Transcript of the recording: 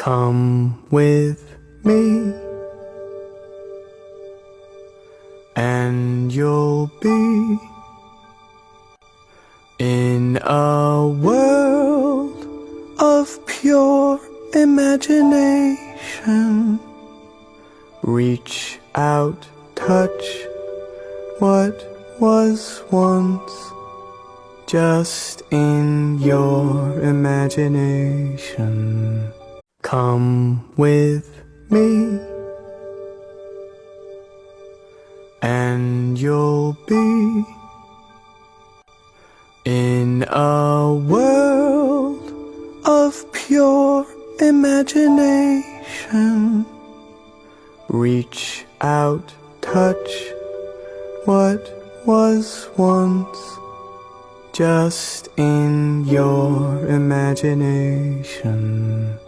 Come with me, and you'll be in a world of pure imagination. Reach out, touch what was once just in your imagination. Come with me, and you'll be in a world of pure imagination. Reach out, touch what was once just in your imagination.